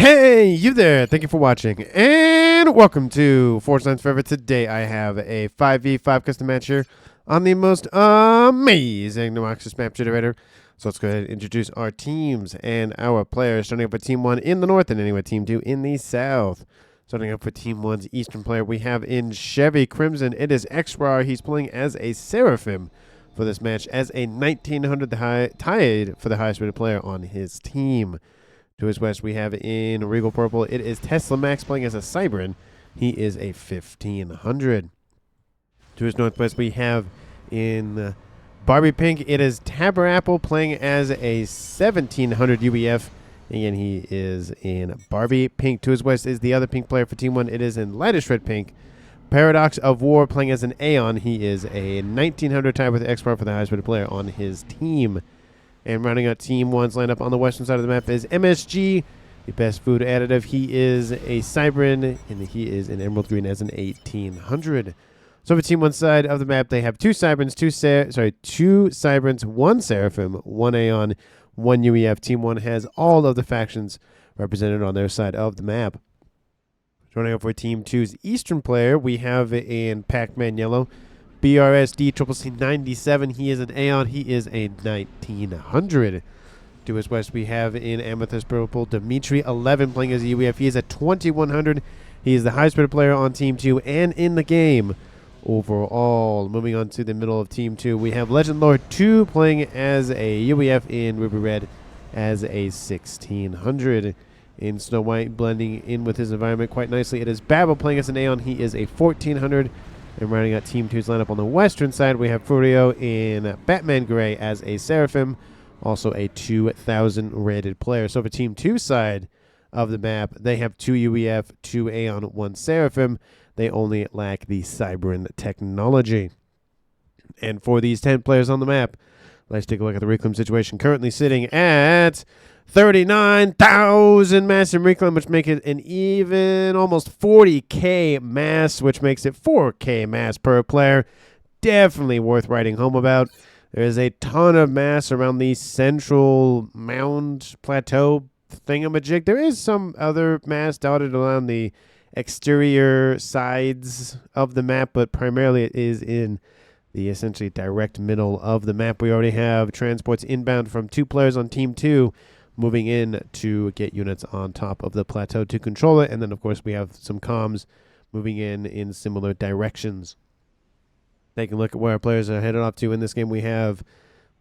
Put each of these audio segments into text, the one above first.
Hey, you there. Thank you for watching. And welcome to Force Lines Forever. Today I have a 5v5 custom match here on the most amazing Noxus map generator. So let's go ahead and introduce our teams and our players. Starting up with Team 1 in the north and anyway Team 2 in the south. Starting up with Team 1's eastern player, we have in Chevy Crimson. It is Extractor. He's playing as a Seraphim for this match as a 1900 tied for the highest rated player on his team. To his west, we have in Regal Purple, it is Tesla Max playing as a Cybran. He is a 1500. To his northwest, we have in Barbie Pink, it is Tabber Apple playing as a 1700 UEF. Again, he is in Barbie Pink. To his west is the other pink player for Team 1. It is in Lightest Red Pink. Paradox of War playing as an Aeon. He is a 1900 tie with Expert for the highest rated player on his team. And rounding out Team 1's lineup on the western side of the map is MSG, the best food additive. He is a Cybran, and he is in Emerald Green as an 1800. So for Team 1's side of the map, they have two Cybrans, two Cybrans, one Seraphim, one Aeon, one UEF. Team 1 has all of the factions represented on their side of the map. Joining up for Team 2's eastern player, we have in Pac-Man Yellow, BRSD CCC 97. He is an Aeon. He is a 1900. To his west, we have in Amethyst Purple Dimitri 11 playing as a UEF. He is a 2100. He is the highest rated player on Team 2 and in the game overall. Moving on to the middle of Team 2, we have Legend Lord 2 playing as a UEF in Ruby Red as a 1600. In Snow White, blending in with his environment quite nicely, it is Babel playing as an Aeon. He is a 1400. And rounding out Team 2's lineup on the western side, we have Furio in Batman Gray as a Seraphim, also a 2000 rated player. So for Team 2's side of the map, they have two UEF, two Aeon, one Seraphim. They only lack the Cybran technology. And for these 10 players on the map, let's take a look at the reclaim situation. Currently sitting at 39,000 mass in reclaim, which make it an even almost 40k mass, which makes it 4k mass per player. Definitely worth writing home about. There is a ton of mass around the central mound plateau thingamajig. There is some other mass dotted around the exterior sides of the map, but primarily it is in the essentially direct middle of the map. We already have transports inbound from two players on Team 2 moving in to get units on top of the plateau to control it. And then, of course, we have some comms moving in similar directions. Taking a look at where our players are headed off to in this game, we have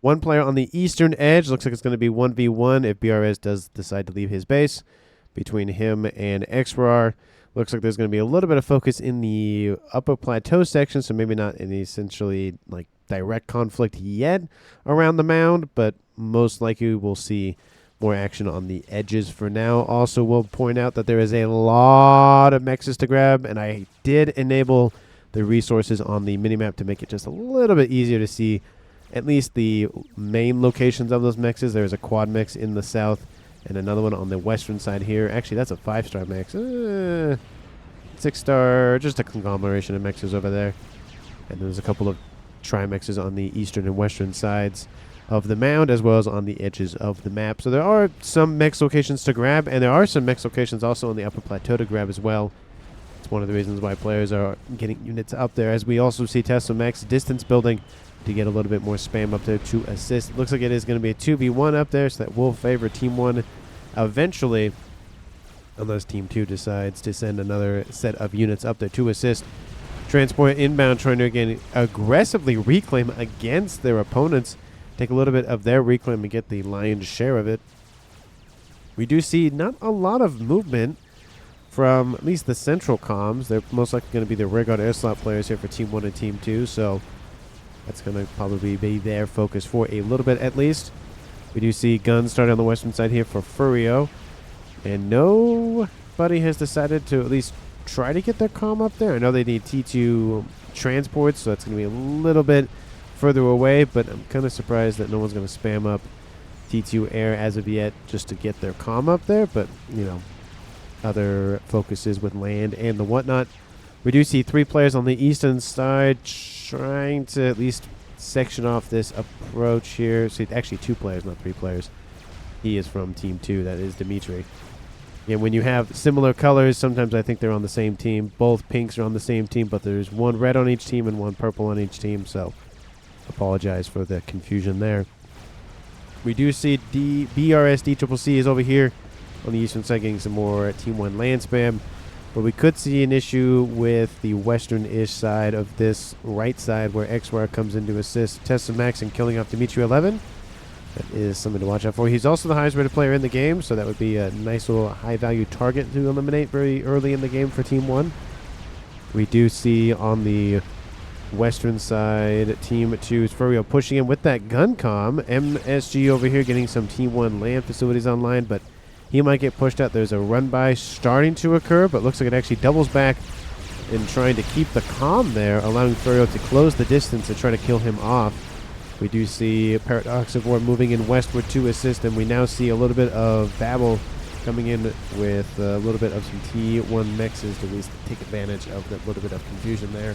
one player on the eastern edge. Looks like it's going to be 1v1 if BRS does decide to leave his base. Between him and XRAR, looks like there's going to be a little bit of focus in the upper plateau section, so maybe not any essentially like direct conflict yet around the mound, but most likely we'll see more action on the edges for now. Also, we'll point out that there is a lot of mexes to grab, and I did enable the resources on the minimap to make it just a little bit easier to see at least the main locations of those mexes. There's a quad mex in the south and another one on the western side here. Actually, that's a 5-star mex. 6-star, just a conglomeration of mexes over there. And there's a couple of trimexes on the eastern and western sides of the mound, as well as on the edges of the map. So there are some mex locations to grab, and there are some mex locations also on the upper plateau to grab as well. It's one of the reasons why players are getting units up there, as we also see Tesla Max distance building to get a little bit more spam up there to assist. Looks like it is going to be a 2v1 up there, so that will favor Team 1 eventually, unless Team 2 decides to send another set of units up there to assist. Transport inbound, trying to again aggressively reclaim against their opponents. Take a little bit of their reclaim and get the lion's share of it. We do see not a lot of movement from at least the central comms. They're most likely going to be the rear guard air slot players here for Team 1 and Team 2, so that's going to probably be their focus for a little bit at least. We do see guns starting on the western side here for Furio, and nobody has decided to at least try to get their comm up there. I know they need T2 transports, so that's going to be a little bit further away, but I'm kind of surprised that no one's going to spam up T2 air as of yet just to get their comm up there, but you know, other focuses with land and the whatnot. We do see 3 players on the eastern side trying to at least section off this approach here. So actually 2 players, not 3 players. He is from Team 2, that is Dimitri. Again, when you have similar colors, sometimes I think they're on the same team. Both pinks are on the same team, but there's one red on each team and one purple on each team, so apologize for the confusion there. We do see BRS DCCC is over here on the eastern side getting some more Team 1 land spam. But we could see an issue with the western-ish side of this right side where XWire comes in to assist Tessa Max and killing off Dimitri 11. That is something to watch out for. He's also the highest rated player in the game, so that would be a nice little high-value target to eliminate very early in the game for Team 1. We do see on the western side, Team 2's Furio pushing in with that gun comm. MSG over here getting some Team 1 land facilities online, but he might get pushed out. There's a run-by starting to occur, but looks like it actually doubles back in trying to keep the comm there, allowing Furio to close the distance and try to kill him off. We do see Paradox of War moving in westward to assist, and we now see a little bit of Babel coming in with a little bit of some T1 mexes to at least take advantage of that little bit of confusion there.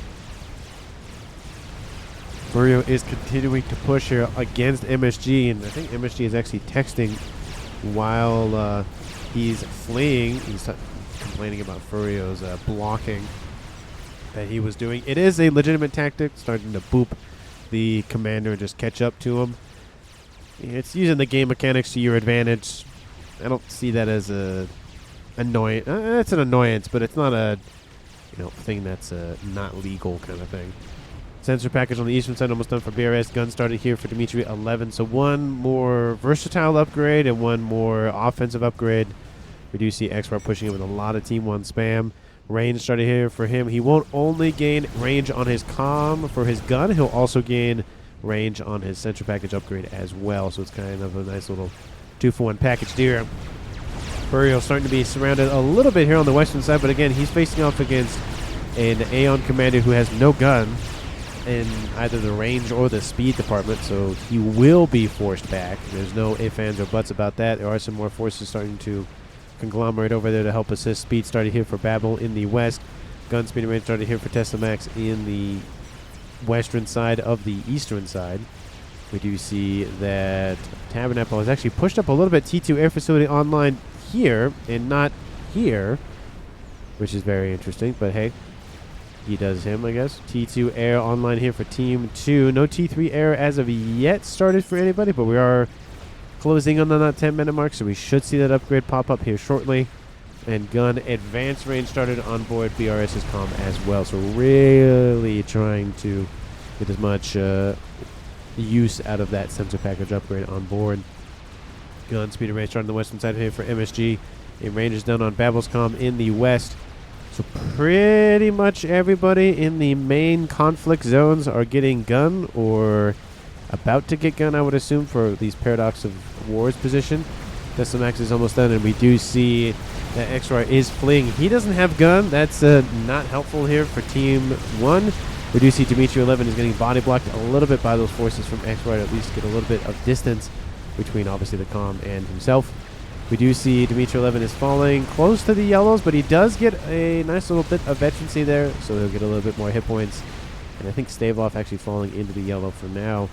Furio is continuing to push here against MSG, and I think MSG is actually texting while he's fleeing. He's complaining about Furio's blocking that he was doing. It is a legitimate tactic, starting to boop the commander and just catch up to him. It's using the game mechanics to your advantage. I don't see that as a annoyance. It's an annoyance, but it's not a thing that's not legal kind of thing. Sensor package on the eastern side almost done for BRS. Gun started here for Dimitri 11. So one more versatile upgrade and one more offensive upgrade. We do see XR pushing it with a lot of Team 1 spam. Range started here for him. He won't only gain range on his comm for his gun, he'll also gain range on his sensor package upgrade as well. So it's kind of a nice little 2-for-1 package here. Furio starting to be surrounded a little bit here on the western side, but again, he's facing off against an Aeon commander who has no gun in either the range or the speed department, so he will be forced back. There's no ifs, ands, or buts about that. There are some more forces starting to conglomerate over there to help assist. Speed started here for Babel in the west. Gun speed and range started here for Tesla Max in the western side of the eastern side. We do see that Tabernacle has actually pushed up a little bit. T2 air facility online here and not here, which is very interesting, but hey, he does him, I guess. T2 air online here for Team 2. No T3 air as of yet started for anybody, but we are closing on that 10-minute mark, so we should see that upgrade pop up here shortly. And gun advanced range started on board BRS's comm as well, so really trying to get as much use out of that sensor package upgrade on board. Gun speed and range started on the western side here for MSG. And range is done on Babel's comm in the west. So pretty much everybody in the main conflict zones are getting gun or about to get gun, I would assume, for these Paradox of War's position. Tesla Max is almost done, and we do see that XR is fleeing. He doesn't have gun. That's not helpful here for Team 1. We do see Dimitri 11 is getting body blocked a little bit by those forces from XR to at least get a little bit of distance between, obviously, the comm and himself. We do see Dimitri 11 is falling close to the yellows, but he does get a nice little bit of veterancy there, so he'll get a little bit more hit points. And I think Staveloff actually falling into the yellow for now.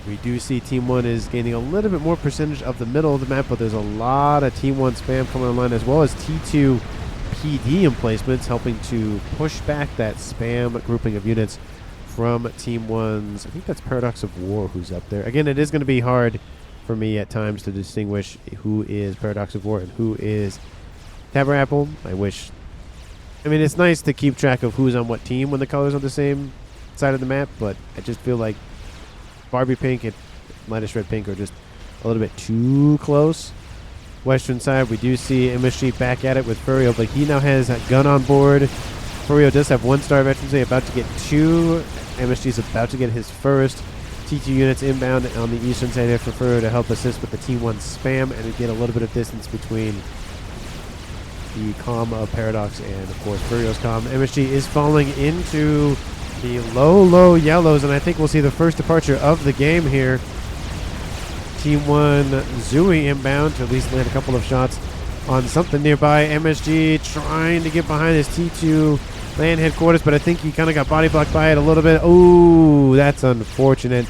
We do see Team 1 is gaining a little bit more percentage of the middle of the map, but there's a lot of Team 1 spam coming online, as well as T2 PD emplacements, helping to push back that spam grouping of units from Team 1's, I think that's Paradox of War who's up there. Again, it is going to be hard for me at times to distinguish who is Paradox of War and who is Taberapple. I mean, it's nice to keep track of who's on what team when the colors are on the same side of the map, but I just feel like Barbie Pink and Lightest Red Pink are just a little bit too close. Western side, we do see MSG back at it with Furio, but he now has a gun on board. Furio does have 1-star veterancy, about to get 2. MSG is about to get his first. T2 units inbound on the eastern side here for Furio to help assist with the Team 1 spam and get a little bit of distance between the comm of Paradox and, of course, Furio's comm. MSG is falling into the low yellows, and I think we'll see the first departure of the game here. Team 1 Zooey inbound to at least land a couple of shots on something nearby. MSG trying to get behind his T2 land headquarters, but I think he kind of got body blocked by it a little bit. Ooh, that's unfortunate.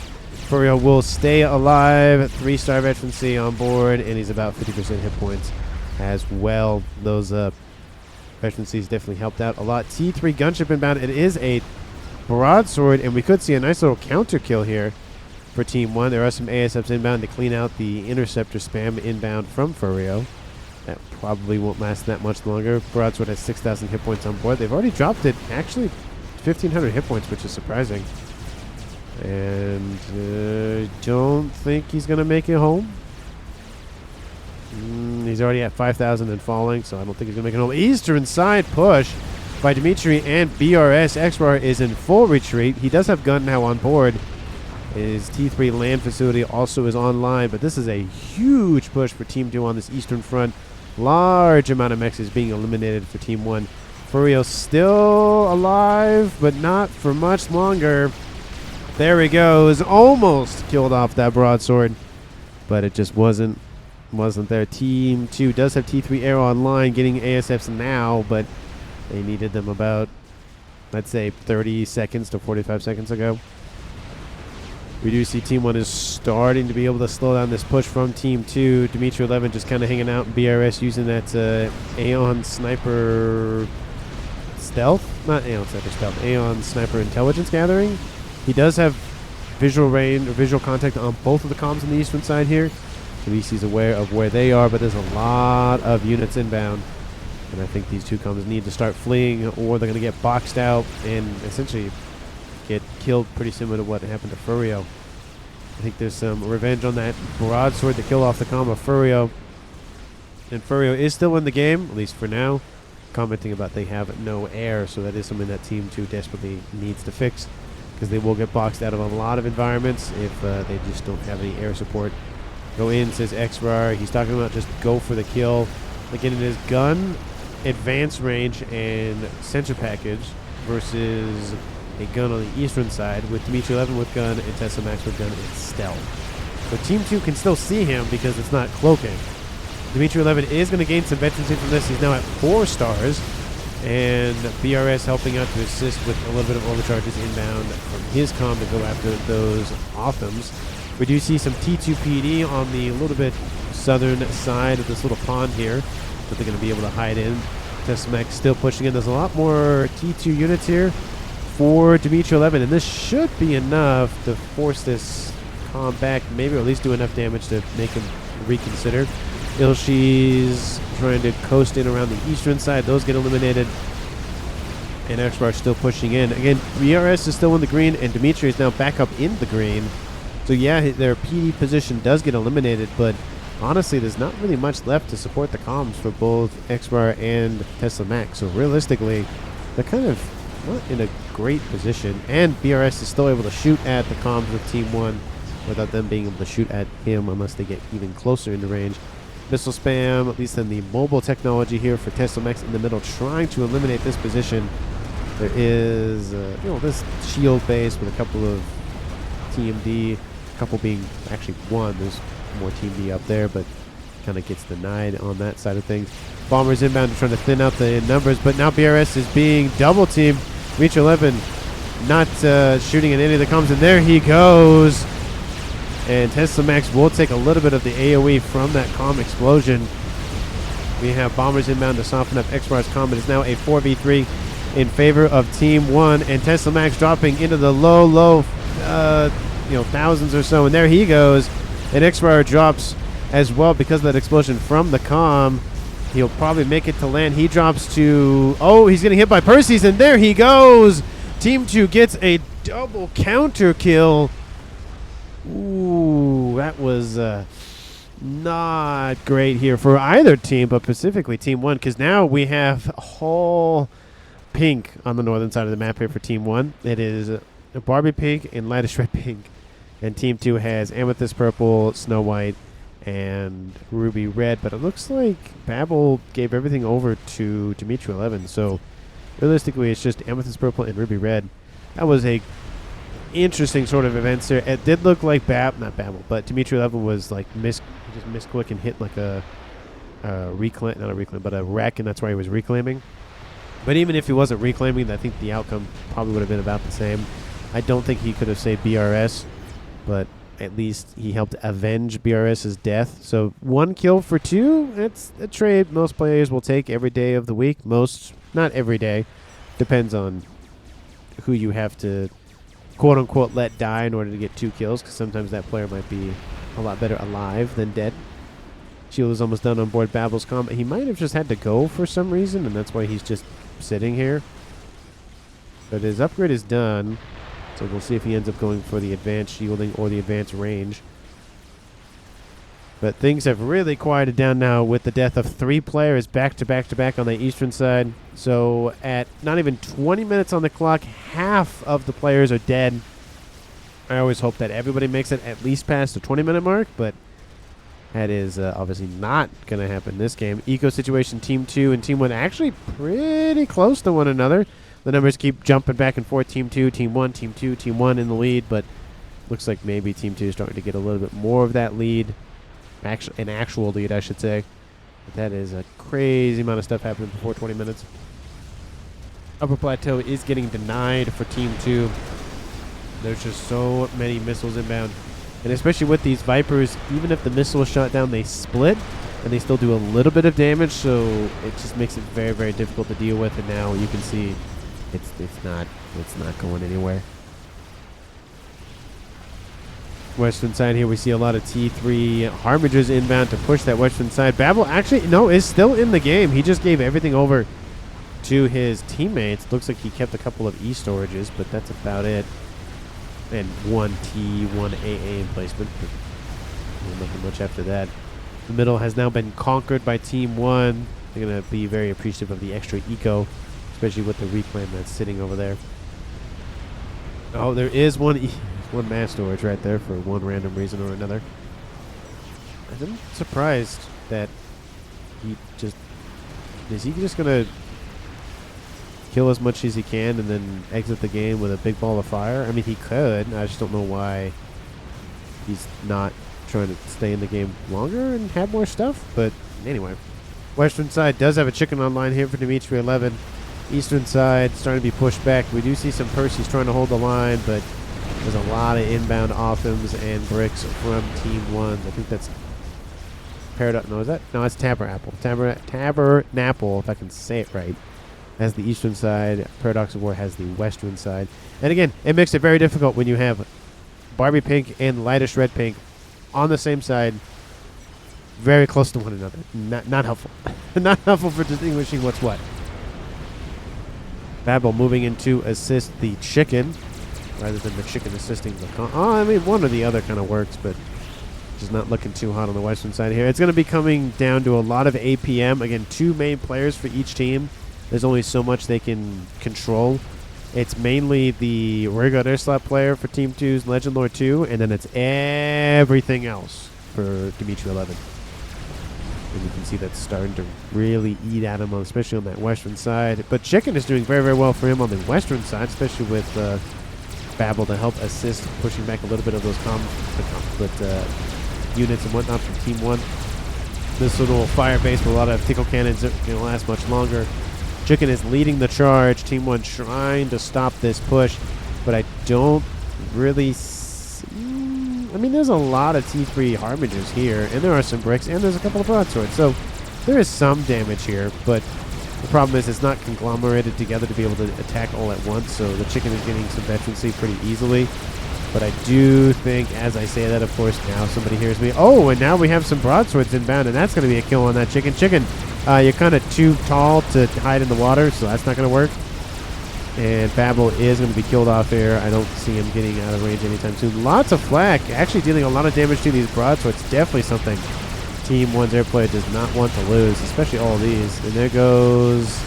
Furio will stay alive. 3-star veterancy on board, and he's about 50% hit points as well. Those efficiencies definitely helped out a lot. T3 gunship inbound. It is a broadsword, and we could see a nice little counter kill here for Team 1. There are some ASFs inbound to clean out the interceptor spam inbound from Furio. That probably won't last that much longer. Broadsword has 6,000 hit points on board. They've already dropped it, actually 1,500 hit points, which is surprising. And don't think he's going to make it home. He's already at 5,000 and falling, so I don't think he's going to make it home. Eastern side push by Dimitri and BRS. XR is in full retreat. He does have gun now on board. His T3 land facility also is online, but this is a huge push for Team 2 on this eastern front. Large amount of mechs is being eliminated for Team 1. Furio still alive, but not for much longer. There he goes. Almost killed off that broadsword, but it just wasn't there. Team 2 does have T3 arrow online, getting ASFs now, but they needed them about, let's say, 30 seconds to 45 seconds ago. We do see Team 1 is starting to be able to slow down this push from Team 2. Dimitri 11 just kind of hanging out, and BRS using that Aeon Sniper Stealth? Not Aeon Sniper Stealth, Aeon Sniper Intelligence Gathering. He does have visual range or visual contact on both of the comms on the eastern side here. So at least he's aware of where they are, but there's a lot of units inbound. And I think these two comms need to start fleeing, or they're going to get boxed out and essentially get killed, pretty similar to what happened to Furio. I think there's some revenge on that broadsword to kill off the comm of Furio. And Furio is still in the game, at least for now, commenting about they have no air, so that is something that Team 2 desperately needs to fix, because they will get boxed out of a lot of environments if they just don't have any air support. Go in, says XRAR. He's talking about just go for the kill. Again, it is gun, advanced range, and sensor package versus a gun on the eastern side with Dimitri 11 with gun and Tesla Max with gun and stealth. So Team 2 can still see him because it's not cloaking. Dimitri 11 is going to gain some veterancy from this. He's now at 4 stars, and BRS helping out to assist with a little bit of overcharges inbound from his comm to go after those Othams. We do see some T2 PD on the little bit southern side of this little pond here that they're going to be able to hide in. Tesla Max still pushing in. There's a lot more T2 units here for Dimitri 11, and this should be enough to force this comm back, maybe, or at least do enough damage to make him reconsider. Ilshi's trying to coast in around the eastern side. Those get eliminated, and XR still pushing in. Again, BRS is still in the green, and Dimitri is now back up in the green. So yeah, their PD position does get eliminated, but honestly, there's not really much left to support the comms for both XR and Tesla Max. So realistically, they're kind of not in a great position, and BRS is still able to shoot at the comms with Team 1 without them being able to shoot at him unless they get even closer into range. Missile spam, at least in the mobile technology here for Tesla Max in the middle, trying to eliminate this position. There is, this shield base with a couple of TMD, a couple being actually one. There's more TMD up there, but kind of gets denied on that side of things. Bombers inbound trying to thin out the numbers, but now BRS is being double teamed. Reach 11 not shooting at any of the comms, and there he goes. And Tesla Max will take a little bit of the AoE from that comm explosion. We have bombers inbound to soften up XR's comm. It is now a 4v3 in favor of Team 1, and Tesla Max dropping into the low thousands or so, and there he goes. And XR drops as well because of that explosion from the comm. He'll probably make it to land. He drops to... Oh, he's getting hit by Percy's, and there he goes. Team 2 gets a double counter kill. Ooh, that was not great here for either team, but specifically Team 1, because now we have a whole pink on the northern side of the map here for Team 1. It is a Barbie pink and Lattice red pink, and Team 2 has Amethyst purple, Snow White, and Ruby red, but it looks like Babel gave everything over to Dimitri 11, so realistically it's just Amethyst purple and Ruby red. That was a interesting sort of events there. It did look like but Dimitri 11 was like just misclick and hit like a reclaim, not a reclaim, but a wreck, and that's why he was reclaiming. But even if he wasn't reclaiming, I think the outcome probably would have been about the same. I don't think he could have saved BRS, but at least he helped avenge BRS's death. So 1 kill for 2. It's a trade most players will take every day of the week. Most, not every day. Depends on who you have to quote-unquote let die in order to get 2 kills, because sometimes that player might be a lot better alive than dead. Shield is almost done on board Babel's combat. He might have just had to go for some reason, and that's why he's just sitting here. But his upgrade is done, so we'll see if he ends up going for the advanced shielding or the advanced range. But things have really quieted down now with the death of 3 players back to back to back on the eastern side. So at not even 20 minutes on the clock, half of the players are dead. I always hope that everybody makes it at least past the 20-minute mark, but that is obviously not going to happen this game. Eco situation, Team 2 and Team 1 actually pretty close to one another. The numbers keep jumping back and forth. Team 2, Team 1, Team 2, Team 1 in the lead, but looks like maybe Team 2 is starting to get a little bit more of that lead. An actual lead, I should say. But that is a crazy amount of stuff happening before 20 minutes. Upper Plateau is getting denied for Team 2. There's just so many missiles inbound. And especially with these Vipers, even if the missile is shot down, they split. And they still do a little bit of damage, so it just makes it very, very difficult to deal with. And now you can see it's not going anywhere. Western side here, we see a lot of T3 Harbingers inbound to push that western side. Babel actually, no, is still in the game. He just gave everything over to his teammates. Looks like he kept a couple of E storages, but that's about it. And 1 T, 1 AA in placement, but nothing much after that. The middle has now been conquered by Team 1. They're going to be very appreciative of the extra eco, especially with the reclaim that's sitting over there. Oh, there is one mass storage right there for one random reason or another. I'm surprised that is he just gonna kill as much as he can and then exit the game with a big ball of fire? I mean, he could. I just don't know why he's not trying to stay in the game longer and have more stuff. But anyway, western side does have a chicken online here for Dimitri 11. Eastern side starting to be pushed back. We do see some Percy's trying to hold the line, but there's a lot of inbound offhams and bricks from Team 1. I think that's Paradox. No, is that? No, it's Tabernacle. Tabernacle, if I can say it right, has the eastern side. Paradox of War has the western side. And again, it makes it very difficult when you have Barbie Pink and Lightest Red Pink on the same side, very close to one another. Not helpful. Not helpful for distinguishing what's what. Babel moving in to assist the chicken, rather than the chicken assisting the I mean, one or the other kind of works, but just not looking too hot on the western side here. It's going to be coming down to a lot of APM. Again, 2 main players for each team. There's only so much they can control. It's mainly the Rigard Airslap player for Team 2's Legend Lord 2, and then it's everything else for Dimitri 11. And you can see that's starting to really eat at him, especially on that western side. But Chicken is doing very, very well for him on the western side, especially with Babel to help assist, pushing back a little bit of those units and whatnot from Team 1. This little fire base with a lot of tickle cannons isn't going to last much longer. Chicken is leading the charge. Team 1 trying to stop this push, but I don't really see. I mean, there's a lot of T3 Harbingers here, and there are some bricks, and there's a couple of broadswords. So there is some damage here, but the problem is it's not conglomerated together to be able to attack all at once, so the chicken is getting some veterancy pretty easily. But I do think, as I say that, of course, now somebody hears me. Oh, and now we have some broadswords inbound, and that's going to be a kill on that chicken. Chicken, you're kind of too tall to hide in the water, so that's not going to work. And Babel is going to be killed off here. I don't see him getting out of range anytime soon. Lots of flak, actually dealing a lot of damage to these broadswords. Definitely something Team 1's air player does not want to lose, especially all of these. And there goes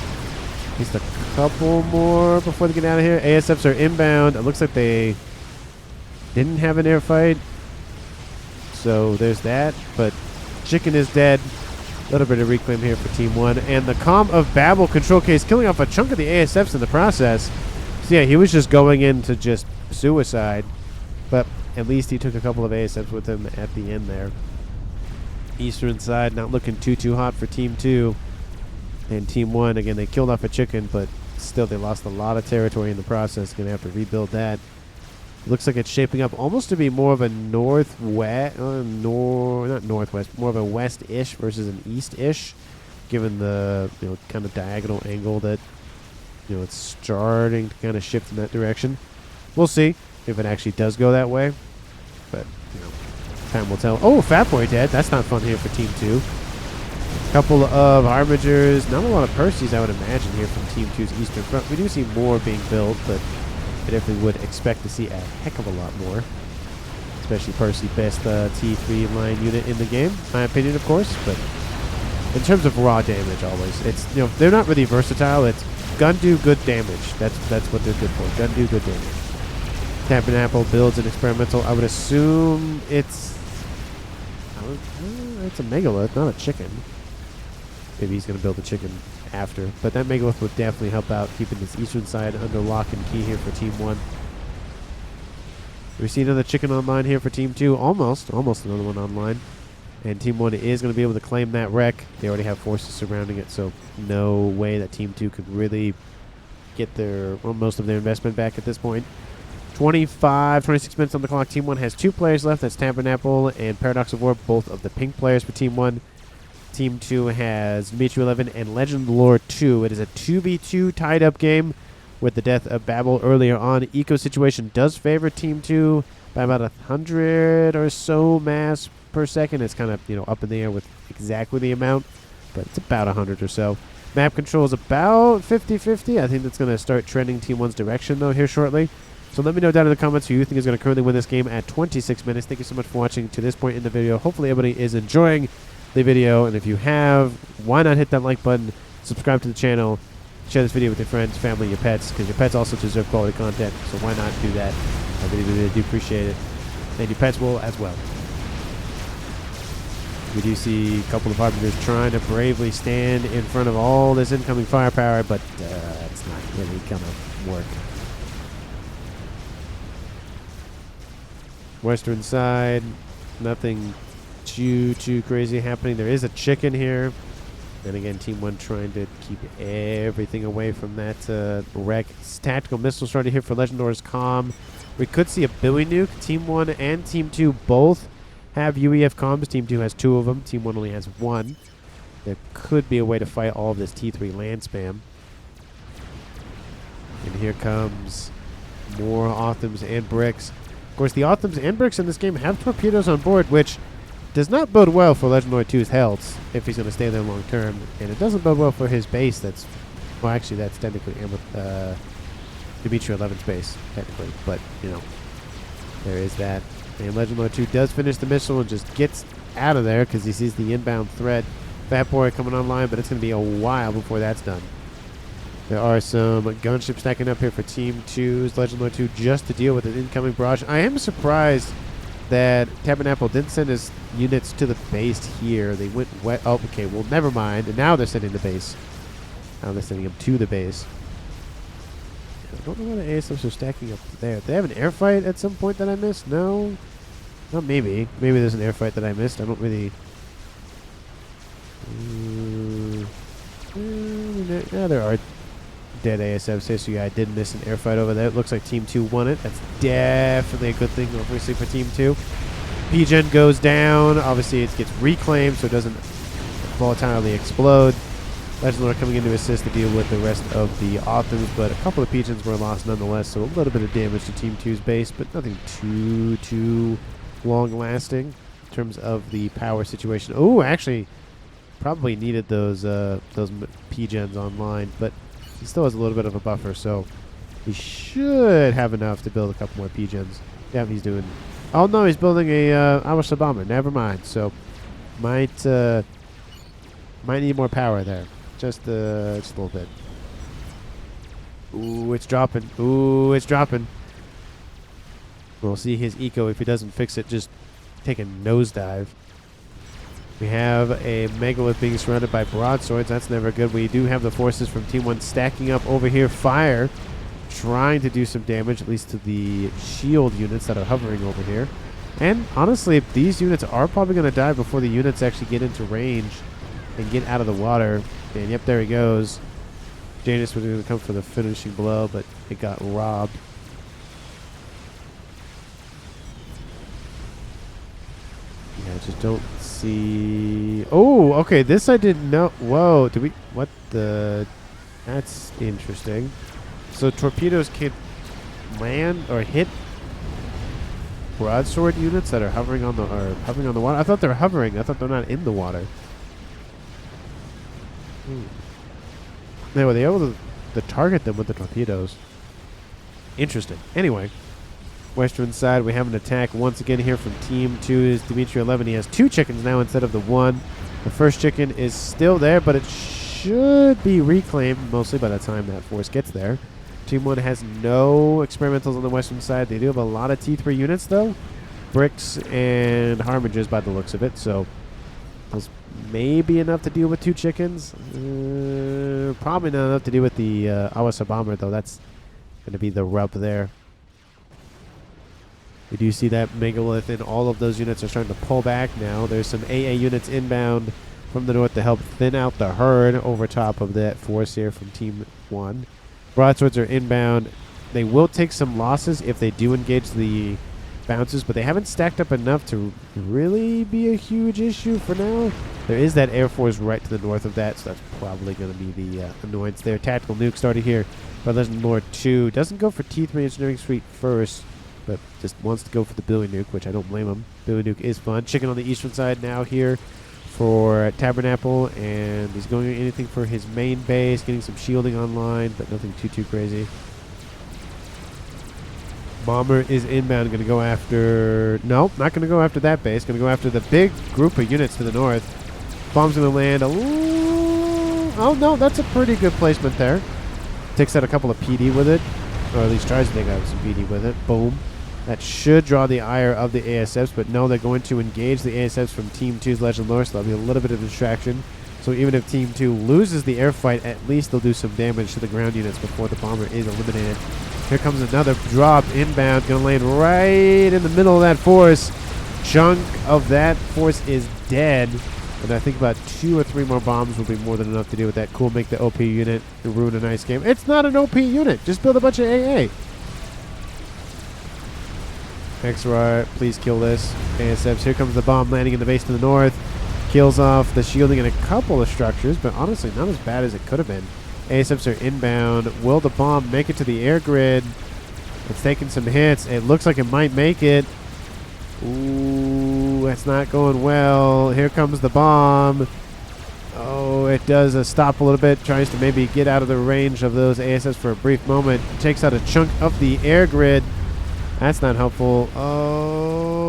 at least a couple more before they get out of here. ASFs are inbound. It looks like they didn't have an air fight, so there's that. But Chicken is dead. A little bit of reclaim here for Team 1. And the Calm of Babel control case killing off a chunk of the ASFs in the process. So yeah, he was just going into just suicide. But at least he took a couple of ASFs with him at the end there. Eastern side not looking too hot for Team 2. And Team 1, again, they killed off a chicken, but still they lost a lot of territory in the process. Going to have to rebuild that. It looks like it's shaping up almost to be more of a northwest, not northwest, more of a west-ish versus an east-ish, given the kind of diagonal angle that it's starting to kind of shift in that direction. We'll see if it actually does go that way, but time will tell. Oh, Fat Boy dead. That's not fun here for Team 2. Couple of Harbingers, not a lot of Percys, I would imagine, here from Team 2's eastern front. We do see more being built, but I definitely would expect to see a heck of a lot more. Especially Percy, best T3 line unit in the game, my opinion, of course. But in terms of raw damage, always, it's they're not really versatile. It's gun do good damage. That's what they're good for. Gun do good damage. Tabernacle builds an experimental. I would assume it's a megalith, not a chicken. Maybe he's going to build a chicken after. But that megalith would definitely help out keeping this eastern side under lock and key here for Team 1. We see another chicken online here for Team 2. Almost another one online. And Team 1 is going to be able to claim that wreck. They already have forces surrounding it, so no way that Team 2 could really get most of their investment back at this point. 26 minutes on the clock. Team 1 has 2 players left. That's Tabernacle and Paradox of War, both of the pink players for Team 1. Team 2 has Dimitri 11 and Legend Lore 2. It is a 2v2 tied-up game with the death of Babel earlier on. Eco situation does favor Team 2 by about 100 or so mass per second. It's kind of up in the air with exactly the amount, but it's about 100 or so. Map control is about 50-50. I think that's going to start trending Team 1's direction, though, here shortly. So let me know down in the comments who you think is going to currently win this game at 26 minutes. Thank you so much for watching to this point in the video. Hopefully everybody is enjoying the video, and if you have, why not hit that like button, subscribe to the channel, share this video with your friends, family, your pets, because your pets also deserve quality content, so why not do that? I really do appreciate it, and your pets will as well. We do see a couple of Harbingers trying to bravely stand in front of all this incoming firepower, but it's not really gonna work. Western side, nothing too crazy happening. There is a chicken here, and again, Team 1 trying to keep everything away from that wreck. Tactical missile started here for Legendor's Comm. We could see a Billy Nuke. Team 1 and Team 2 both have UEF comms. Team 2 has 2 of them. Team 1 only has 1. There could be a way to fight all of this T3 land spam. And here comes more Othams and Bricks. Of course, the Othams and Bricks in this game have torpedoes on board, which does not bode well for Legendary 2's health if he's going to stay there long term. And it doesn't bode well for his base. That's technically Dimitri 11's base, technically. But, there is that. And Legendary 2 does finish the missile and just gets out of there because he sees the inbound threat. Fat Boy coming online, but it's going to be a while before that's done. There are some gunships stacking up here for Team 2's Legendary 2 just to deal with an incoming barrage. I am surprised that Tabernacle didn't send his units to the base here. They went wet. Oh, okay. Well, never mind. And now they're sending the base. Now they're sending them to the base. I don't know why the ASFs are stacking up there. Did they have an air fight at some point that I missed? No. Not maybe. Maybe there's an air fight that I missed. I don't really... yeah, there are dead ASFs here, so yeah, I did miss an air fight over there. It looks like Team 2 won it. That's definitely a good thing, obviously, for Team 2. P-Gen goes down. Obviously, it gets reclaimed, so it doesn't volatilely explode. Legendary coming in to assist to deal with the rest of the Othams, but a couple of P-Gens were lost nonetheless, so a little bit of damage to Team 2's base, but nothing too long-lasting in terms of the power situation. Oh, actually, probably needed those P-Gens online, but he still has a little bit of a buffer, so he should have enough to build a couple more P-Gens. Yeah, he's doing... Oh, no, he's building a Awasha bomber. Never mind. So, might need more power there. Just a little bit. Ooh, it's dropping. Ooh, it's dropping. We'll see his eco, if he doesn't fix it, just take a nosedive. We have a megalith being surrounded by broadswords. That's never good. We do have the forces from Team 1 stacking up over here. Fire trying to do some damage, at least to the shield units that are hovering over here. And honestly, these units are probably going to die before the units actually get into range and get out of the water. And yep, there he goes. Janus was going to come for the finishing blow, but it got robbed. just don't see. Oh, okay. This I didn't know. Whoa. Did we? What the? That's interesting. So torpedoes can't land or hit broadsword units that are hovering on the water. I thought they're hovering. I thought they're not in the water. They were able to target them with the torpedoes. Interesting. Anyway, western side, we have an attack once again here from Team 2 is Dimitri 11. He has 2 chickens now instead of the 1. The first chicken is still there, but it should be reclaimed mostly by the time that force gets there. Team 1 has no experimentals on the western side. They do have a lot of T3 units, though. Bricks and Harminges by the looks of it. So those may be enough to deal with 2 chickens. Probably not enough to deal with the Awasa Bomber, though. That's going to be the rub there. We do see that Megalith and all of those units are starting to pull back now. There's some AA units inbound from the north to help thin out the herd over top of that force here from Team 1. Broadswords are inbound. They will take some losses if they do engage the bounces, but they haven't stacked up enough to really be a huge issue for now. There is that Air Force right to the north of that, so that's probably going to be the annoyance there. Tactical Nuke started here by Legend Lord 2. Doesn't go for T3 Engineering Suite first, but just wants to go for the Billy Nuke, which I don't blame him. Billy Nuke is fun. Chicken on the eastern side now here for Tabernacle, and he's going anything for his main base, getting some shielding online, but nothing too crazy. Bomber is inbound, going to go after... Nope, not going to go after that base. Going to go after the big group of units to the north. Bomb's going to land. Oh, no, that's a pretty good placement there. Takes out a couple of PD with it, or at least tries to take out some PD with it. Boom. That should draw the ire of the ASFs, but no, they're going to engage the ASFs from Team 2's Legend Lore, so that'll be a little bit of distraction. So even if Team 2 loses the air fight, at least they'll do some damage to the ground units before the bomber is eliminated. Here comes another drop inbound, going to land right in the middle of that force. Chunk of that force is dead, and I think about 2 or 3 more bombs will be more than enough to deal with that. Cool, make the OP unit and ruin a nice game. It's not an OP unit, just build a bunch of AA. XR, please kill this. ASFs, here comes the bomb landing in the base to the north. Kills off the shielding in a couple of structures, but honestly not as bad as it could have been. ASFs are inbound. Will the bomb make it to the air grid? It's taking some hits. It looks like it might make it. Ooh, that's not going well. Here comes the bomb. Oh, it does stop a little bit. Tries to maybe get out of the range of those ASFs for a brief moment. Takes out a chunk of the air grid. That's not helpful. Oh,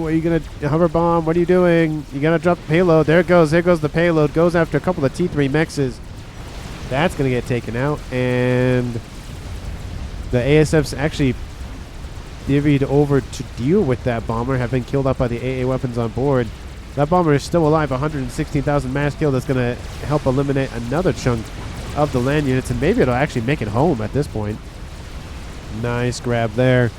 are you going to hover bomb? What are you doing? You got to drop the payload. There it goes. There goes the payload. Goes after a couple of T3 mexes. That's going to get taken out. And the ASFs actually divvied over to deal with that bomber, have been killed off by the AA weapons on board. That bomber is still alive. 116,000 mass kill. That's going to help eliminate another chunk of the land units. And maybe it'll actually make it home at this point. Nice grab there.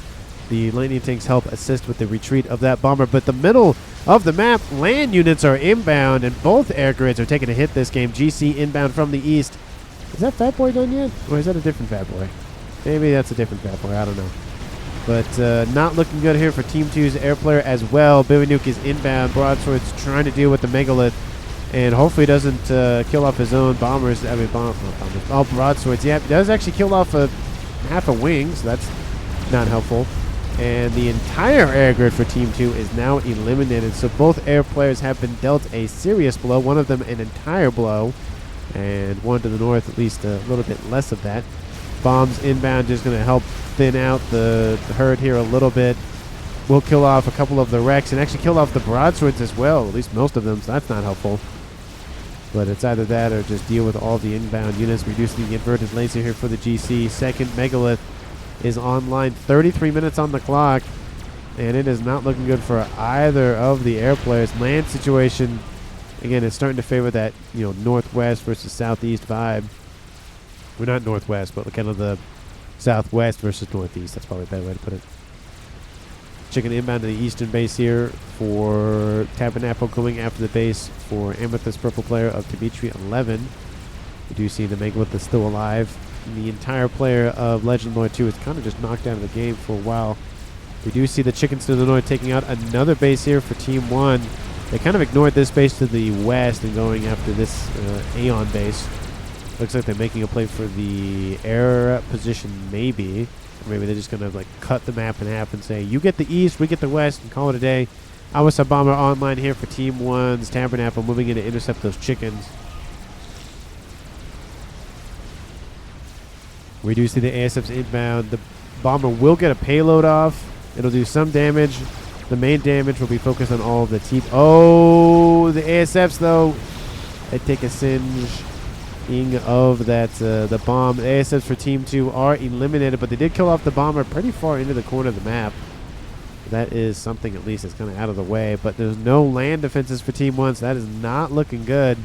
The landing tanks help assist with the retreat of that bomber, but the middle of the map, land units are inbound, and both air grids are taking a hit this game. GC inbound from the east. Is that Fat Boy done yet? Or is that a different Fat Boy? Maybe that's a different Fat Boy. I don't know. But not looking good here for Team 2's air player as well. Billy Nuke is inbound. Broadsword's trying to deal with the Megalith, and hopefully doesn't kill off his own bombers. I mean, bombers. Oh, broadswords. Yeah, does actually kill off half a wing, so that's not helpful. And the entire air grid for Team 2 is now eliminated. So both air players have been dealt a serious blow. One of them an entire blow, and one to the north at least a little bit less of that. Bombs inbound just going to help thin out the herd here a little bit. We'll kill off a couple of the wrecks and actually kill off the broadswords as well, at least most of them, so that's not helpful. But it's either that or just deal with all the inbound units. Reducing the inverted laser here for the GC. Second Megalith is online. 33 minutes on the clock. And it is not looking good for either of the air players. Land situation, again, is starting to favor that, northwest versus southeast vibe. We're not northwest, but kind of the southwest versus northeast. That's probably a better way to put it. Chicken inbound to the eastern base here for Tabernacle, going after the base for Amethyst Purple player of Dimitri 11. We do see the Megalith is still alive. And the entire player of Legend Lore 2 is kind of just knocked out of the game for a while. We do see the chickens to the north taking out another base here for Team 1. They kind of ignored this base to the west and going after this Aeon base. Looks like they're making a play for the air position, maybe. Or maybe they're just going to like cut the map in half and say, you get the east, we get the west, and call it a day. Awasa Bomber online here for Team 1's Tabernacle, moving in to intercept those chickens. We do see the ASF's inbound. The Bomber will get a payload off. It'll do some damage. The main damage will be focused on all of the team. Oh, the ASFs, though. They take a singe of that the bomb. The ASFs for Team 2 are eliminated, but they did kill off the Bomber pretty far into the corner of the map. That is something at least that's kind of out of the way. But there's no land defenses for Team 1, so that is not looking good.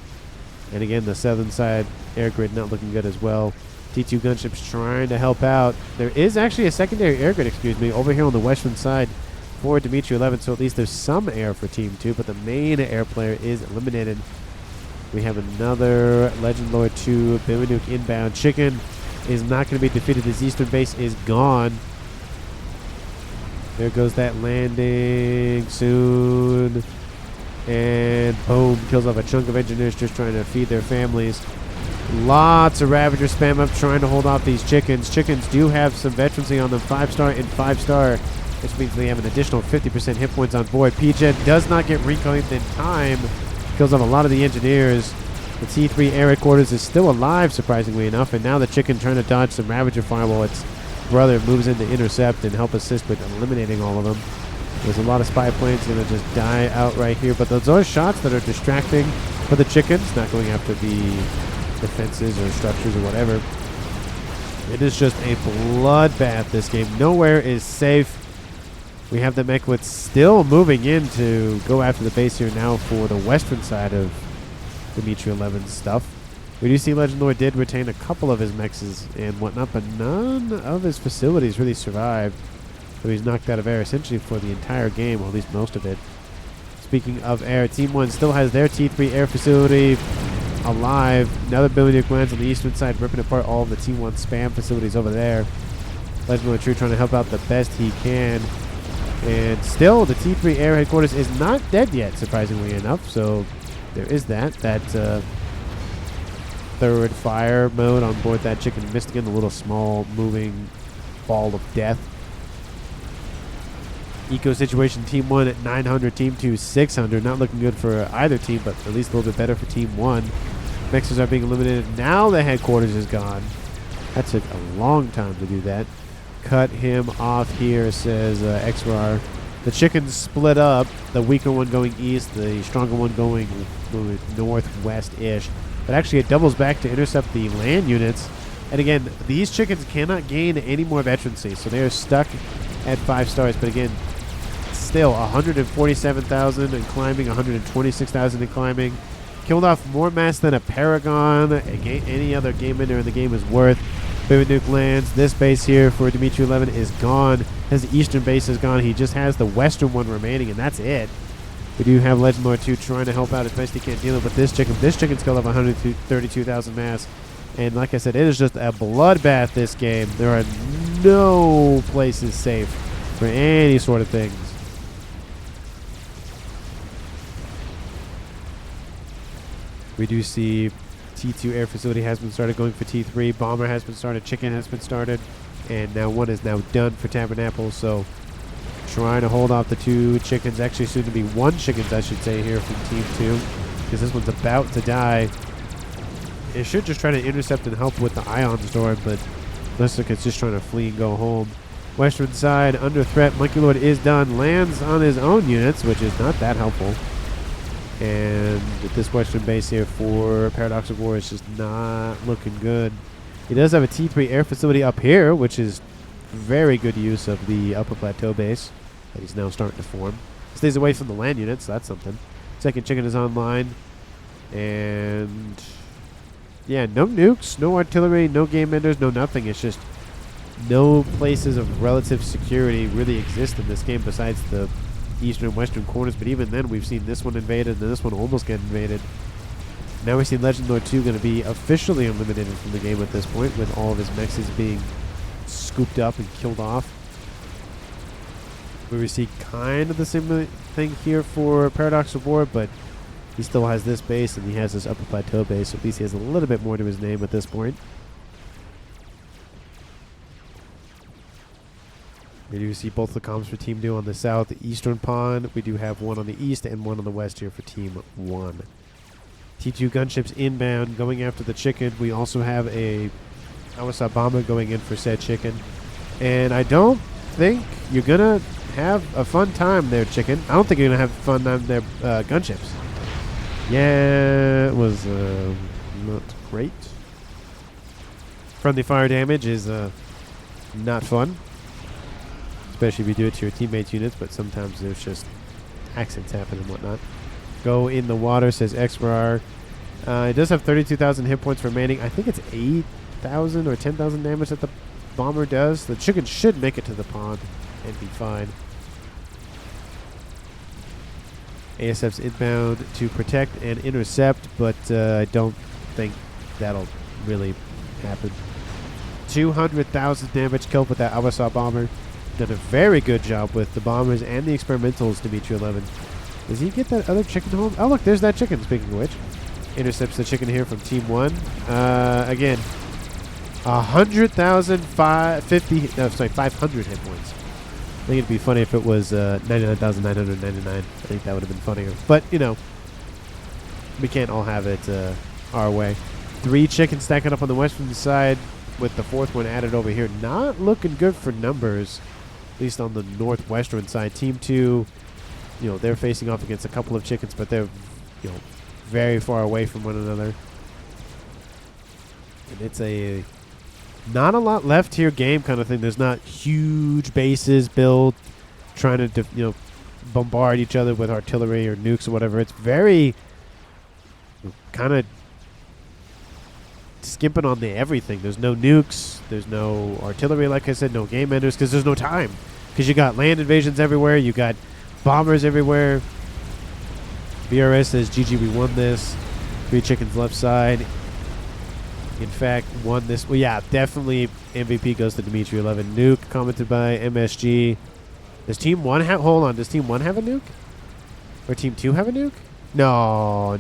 And again, the southern side air grid not looking good as well. T2 gunships trying to help out. There is actually a secondary air grid, over here on the western side for Dimitri 11, so at least there's some air for Team 2, but the main air player is eliminated. We have another Legend Lord 2 Nuke inbound. Chicken is not going to be defeated. His eastern base is gone. There goes that landing soon. And boom, kills off a chunk of engineers just trying to feed their families. Lots of Ravager spam up trying to hold off these chickens. Chickens do have some veterancy on them, 5-star and 5-star, which means they have an additional 50% hit points on board. PGen does not get reclaimed in time. Kills off a lot of the engineers. The T3 air headquarters is still alive, surprisingly enough, and now the chicken trying to dodge some Ravager fire while its brother moves in to intercept and help assist with eliminating all of them. There's a lot of spy planes going to just die out right here, but those are shots that are distracting for the chickens, not going after the defenses or structures or whatever. It is just a bloodbath, this game. Nowhere is safe. We have the Mechwith still moving in to go after the base here now for the western side of Dimitri 11's stuff. We do see Legend Lord did retain a couple of his mechs and whatnot, but none of his facilities really survived. So he's knocked out of air essentially for the entire game, or at least most of it. Speaking of air, Team 1 still has their T3 air facility alive. Another Nuke lands on the eastern side, ripping apart all of the Team 1 spam facilities over there. Legend Lord True trying to help out the best he can. And still, the T3 air headquarters is not dead yet, surprisingly enough. So there is that. That third fire mode on board that chicken missed again, the little small moving ball of death. Eco situation, Team 1 at 900, Team 2 600. Not looking good for either team, but at least a little bit better for Team 1. Mexers are being eliminated. Now the headquarters is gone. That took a long time to do that. Cut him off here, says XRAR. The chickens split up. The weaker one going east, the stronger one going northwest-ish. But actually it doubles back to intercept the land units. And again, these chickens cannot gain any more veterancy, so they are stuck at 5 stars. But again, still 147,000 and climbing, 126,000 and climbing. Killed off more mass than a Paragon, any other game ender in the game is worth. Nuke lands. This base here for Dimitri 11 is gone. His eastern base is gone. He just has the western one remaining, and that's it. We do have Legend Lord 2 trying to help out as best he can deal with this chicken. This chicken's killed off 132,000 mass. And like I said, it is just a bloodbath, this game. There are no places safe for any sort of things. We do see T2 air facility has been started going for T3. Bomber has been started. Chicken has been started. And now one is now done for Tabernacle. So trying to hold off the 2 chickens. Actually soon to be 1 chickens, I should say, here from Team 2. Because this one's about to die. It should just try to intercept and help with the Ion Storm. But looks like it's just trying to flee and go home. Western side under threat. Monkey Lord is done. Lands on his own units, which is not that helpful. And this western base here for Paradox of War is just not looking good. He does have a T3 air facility up here, which is very good use of the upper plateau base that he's now starting to form. Stays away from the land units, so that's something. Second chicken is online. And yeah, no nukes, no artillery, no game enders, no nothing. It's just no places of relative security really exist in this game besides the eastern and western corners, but even then we've seen this one invaded and this one almost get invaded. Now we see Legend Lord 2 going to be officially eliminated from the game at this point, with all of his mexes being scooped up and killed off. We see kind of the same thing here for Paradox Reward, but he still has this base and he has this upper plateau base, so at least he has a little bit more to his name at this point. We do see both the comms for Team 2 on the southeastern pond. We do have one on the east and one on the west here for Team 1. T2 gunships inbound, going after the chicken. We also have a Awasa bomber going in for said chicken. And I don't think you're going to have a fun time there, chicken. I don't think you're going to have a fun time there, gunships. Yeah, it was not great. Friendly fire damage is not fun. Especially if you do it to your teammates' units, but sometimes there's just accidents happen and whatnot. Go in the water, says XRR. It does have 32,000 hit points remaining. I think it's 8,000 or 10,000 damage that the bomber does. The chicken should make it to the pond and be fine. ASF's inbound to protect and intercept, but I don't think that'll really happen. 200,000 damage killed with that Awasa bomber. Done a very good job with the bombers and the experimentals, Dimitri 11. Does he get that other chicken home? Oh, look, there's that chicken, speaking of which. Intercepts the chicken here from Team 1. Again, 500 hit points. I think it'd be funny if it was 99,999. I think that would have been funnier. But, you know, we can't all have it our way. 3 chickens stacking up on the western side with the 4th one added over here. Not looking good for numbers, at least on the northwestern side. Team 2, you know, they're facing off against a couple of chickens, but they're, you know, very far away from one another. And it's a not a lot left here game kind of thing. There's not huge bases built trying to, you know, bombard each other with artillery or nukes or whatever. It's very kind of skimping on the everything. There's no nukes. There's no artillery, like I said, no game enders, because there's no time. Because you got land invasions everywhere. You got bombers everywhere. BRS says, GG, we won this. 3 chickens left side. In fact, won this. Well, yeah, definitely MVP goes to Dimitri 11. Nuke commented by MSG. Does Team 1 have... Hold on. Does Team 1 have a nuke? Or Team 2 have a nuke? No.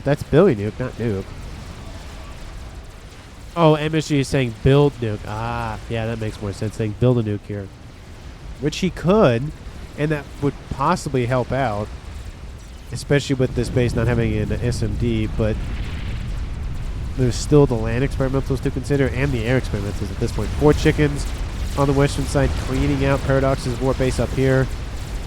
That's Billy Nuke, not Nuke. Oh, MSG is saying build nuke. Ah, yeah, that makes more sense. Saying build a nuke here. Which he could, and that would possibly help out. Especially with this base not having an SMD, but there's still the land experimentals to consider and the air experimentals at this point. 4 chickens on the western side cleaning out Paradox's war base up here.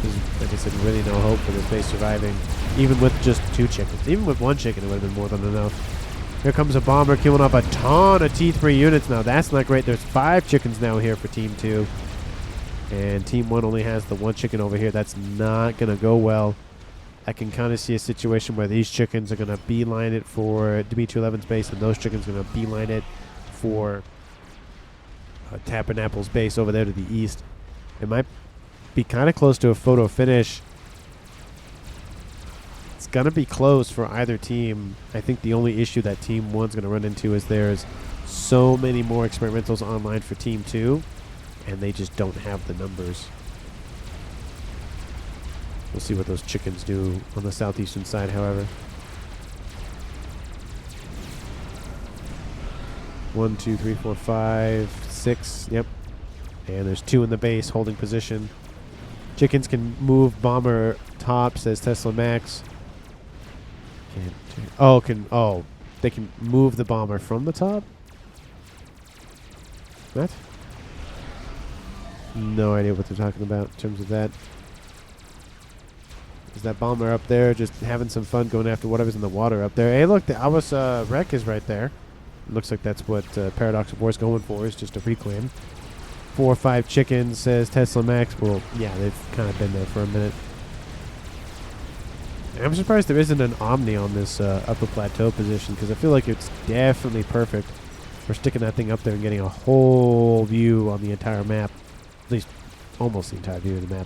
There's, like I said, really no hope for this base surviving. Even with just 2 chickens. Even with 1 chicken, it would have been more than enough. Here comes a bomber killing off a ton of T3 units now. That's not great. There's 5 chickens now here for Team 2. And Team 1 only has the 1 chicken over here. That's not going to go well. I can kind of see a situation where these chickens are going to beeline it for Dimitri 11's base, and those chickens are going to beeline it for Tabernapple's base over there to the east. It might be kind of close to a photo finish. It's going to be close for either team. I think the only issue that Team 1's going to run into is there's so many more experimentals online for Team 2, and they just don't have the numbers. We'll see what those chickens do on the southeastern side, however. 1, 2, 3, 4, 5, 6. Yep. And there's 2 in the base holding position. Chickens can move bomber top, says Tesla Max. They can move the bomber from the top? What? No idea what they're talking about in terms of that. Is that bomber up there just having some fun going after whatever's in the water up there? Hey, look, the Awasa wreck is right there. Looks like that's what Paradox of War's going for, is just a reclaim. 4 or 5 chickens, says Tesla Max. Well, yeah, they've kind of been there for a minute. And I'm surprised there isn't an Omni on this upper plateau position, because I feel like it's definitely perfect for sticking that thing up there and getting a whole view on the entire map. At least almost the entire view of the map.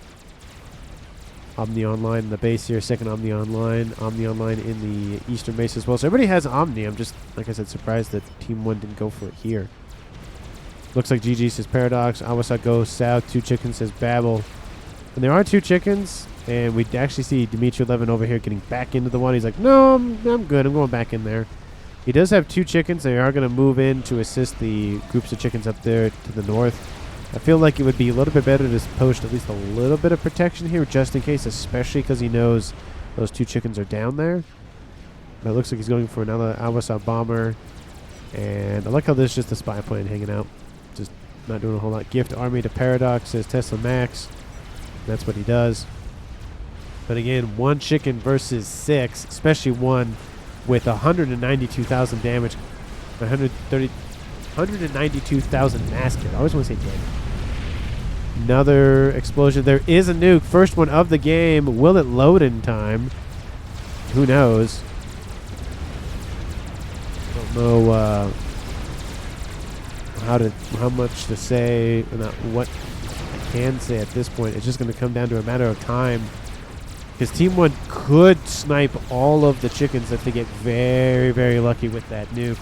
Omni online in the base here, second Omni online. Omni online in the eastern base as well. So everybody has Omni. I'm just, like I said, surprised that Team 1 didn't go for it here. Looks like GG says Paradox. Awasa goes south. 2 chickens says Babel. And there are 2 chickens, and we actually see Dimitri 11 over here getting back into the one. He's like, no, I'm good. I'm going back in there. He does have 2 chickens. They are going to move in to assist the groups of chickens up there to the north. I feel like it would be a little bit better to post at least a little bit of protection here just in case, especially because he knows those 2 chickens are down there. But it looks like he's going for another Albasaw bomber. And I like how there's just a spy plane hanging out. Just not doing a whole lot. Gift army to Paradox, says Tesla Max. That's what he does. But again, 1 chicken versus 6, especially one with 192,000 damage. 192,000 mass kit. I always want to say damage. Another explosion. There is a nuke. First one of the game. Will it load in time? Who knows? Don't know how much to say. Not what I can say at this point. It's just going to come down to a matter of time. Because Team 1 could snipe all of the chickens if they get very, very lucky with that nuke.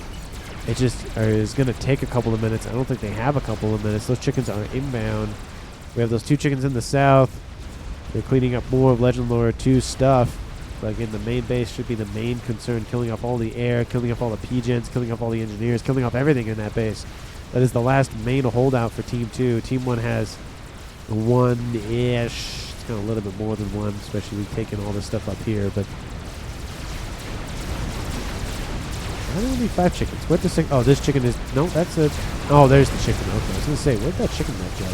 It just is going to take a couple of minutes. I don't think they have a couple of minutes. Those chickens are inbound. We have those 2 chickens in the south. They're cleaning up more of Legend Lore 2 stuff. But again, the main base should be the main concern. Killing off all the air, killing off all the P-gens, killing off all the engineers, killing off everything in that base. That is the last main holdout for Team 2. Team 1 has 1-ish. It's kind of a little bit more than 1, especially we've taken all this stuff up here. But why do we need 5 chickens? What the oh, this chicken is... No, that's a... Oh, there's the chicken. Okay, I was going to say, where'd that chicken go?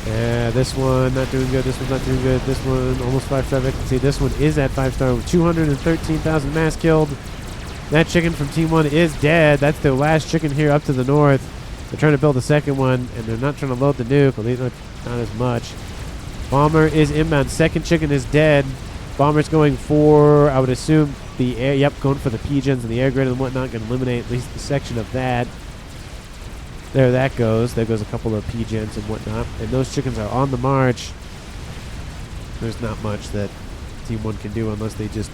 Yeah, this one not doing good. This one's not doing good. This one almost 5-star vacancy. This one is at 5-star with 213,000 mass killed. That chicken from Team 1 is dead. That's their last chicken here up to the north. They're trying to build a second one, and they're not trying to load the nuke. At least not as much. Bomber is inbound. Second chicken is dead. Bomber's going for, I would assume, the air. Yep, going for the P-gens and the air grid and whatnot. Going to eliminate at least the section of that. There that goes. There goes a couple of P-gens and whatnot. And those chickens are on the march. There's not much that Team 1 can do unless they just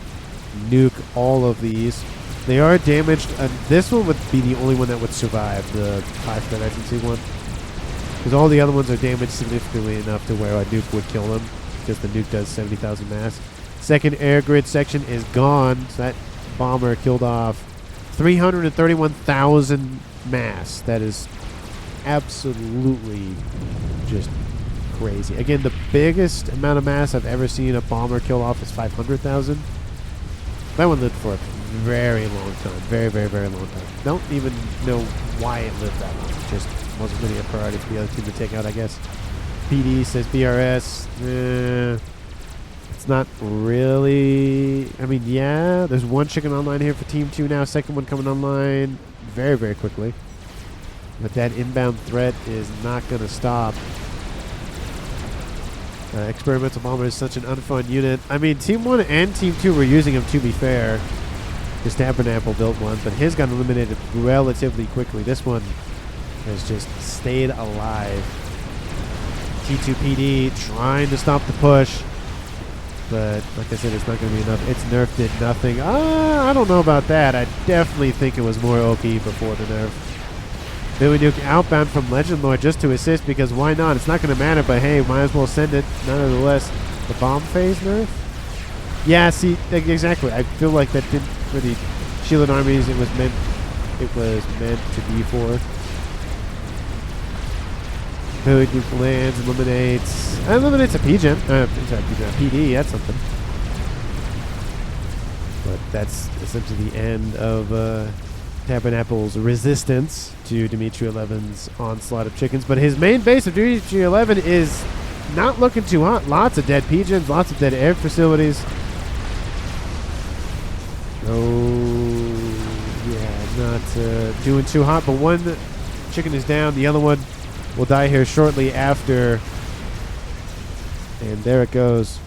nuke all of these. They are damaged. This one would be the only one that would survive, the 5-star vacancy one. Because all the other ones are damaged significantly enough to where a nuke would kill them. Because the nuke does 70,000 mass. Second air grid section is gone. So that bomber killed off 331,000 mass. That is absolutely just crazy. Again, the biggest amount of mass I've ever seen a bomber kill off is 500,000. That one lived for a very long time. Very, very, very long time. Don't even know why it lived that long. It just wasn't really a priority for the other team to take out, I guess. PD says BRS. It's not really... I mean, yeah, there's 1 chicken online here for Team 2 now. Second one coming online very, very quickly. But that inbound threat is not going to stop. Experimental Bomber is such an unfun unit. I mean, Team 1 and Team 2 were using him, to be fair. This Tabernacle built one, but his got eliminated relatively quickly. This one has just stayed alive. T2PD trying to stop the push. But, like I said, it's not going to be enough. Its nerf did nothing. I don't know about that. I definitely think it was more OP before the nerf. Billy Nuke outbound from Legend Lord just to assist because why not? It's not going to matter, but hey, might as well send it. Nonetheless, the bomb phase nerf? Yeah, see, exactly. I feel like that didn't really... Shielded armies, it was meant to be for. Billy Nuke lands, eliminates a P-gen. Sorry, PD, that's something. But that's essentially the end of... Tabernacle's resistance to Dimitri 11's onslaught of chickens. But his main base of Dimitri 11 is not looking too hot. Lots of dead pigeons, lots of dead air facilities. Oh, yeah, not doing too hot. But 1 chicken is down. The other one will die here shortly after. And there it goes.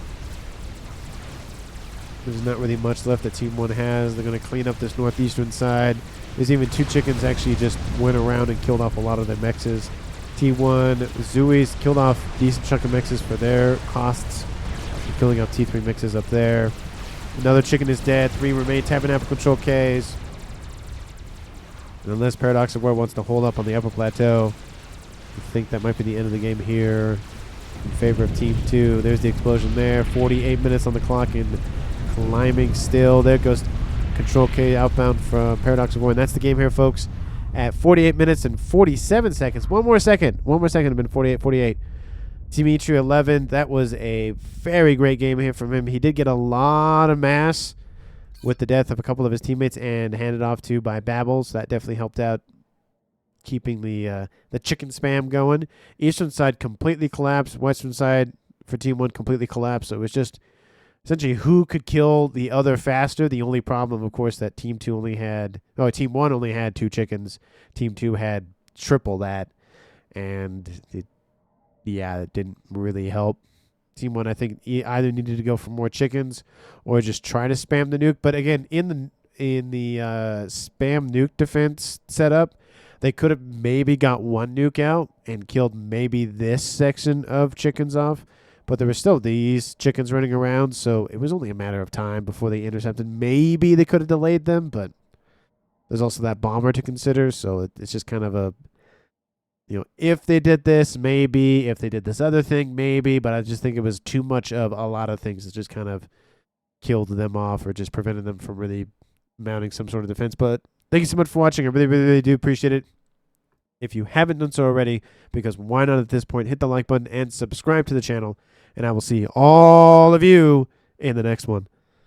There's not really much left that Team 1 has. They're going to clean up this northeastern side. There's even 2 chickens actually just went around and killed off a lot of their mexes. T1, Zooies killed off a decent chunk of mexes for their costs. They're killing off T3 mixes up there. Another chicken is dead. 3 remain. Tabernacle control Ks. And unless Paradox of War wants to hold up on the upper plateau, I think that might be the end of the game here. in favor of Team 2. There's the explosion there. 48 minutes on the clock and climbing still. There goes Control K outbound from Paradox of War. And that's the game here, folks, at 48 minutes and 47 seconds. One more second. One more second. It's been 48. Dimitri 11. That was a very great game here from him. He did get a lot of mass with the death of a couple of his teammates and handed off to by Babbles. That definitely helped out keeping the chicken spam going. Eastern side completely collapsed. Western side for Team 1 completely collapsed. So it was just essentially who could kill the other faster. The only problem, of course, that Team 1 only had 2 chickens. Team 2 had triple that. And it didn't really help. Team 1, I think, either needed to go for more chickens or just try to spam the nuke. But again, in the spam nuke defense setup, they could have maybe got one nuke out and killed maybe this section of chickens off. But there were still these chickens running around, so it was only a matter of time before they intercepted. Maybe they could have delayed them, but there's also that bomber to consider. So it's just kind of a, if they did this, maybe. If they did this other thing, maybe. But I just think it was too much of a lot of things that just kind of killed them off or just prevented them from really mounting some sort of defense. But thank you so much for watching. I really, really, really do appreciate it. If you haven't done so already, because why not at this point, hit the like button and subscribe to the channel. And I will see all of you in the next one.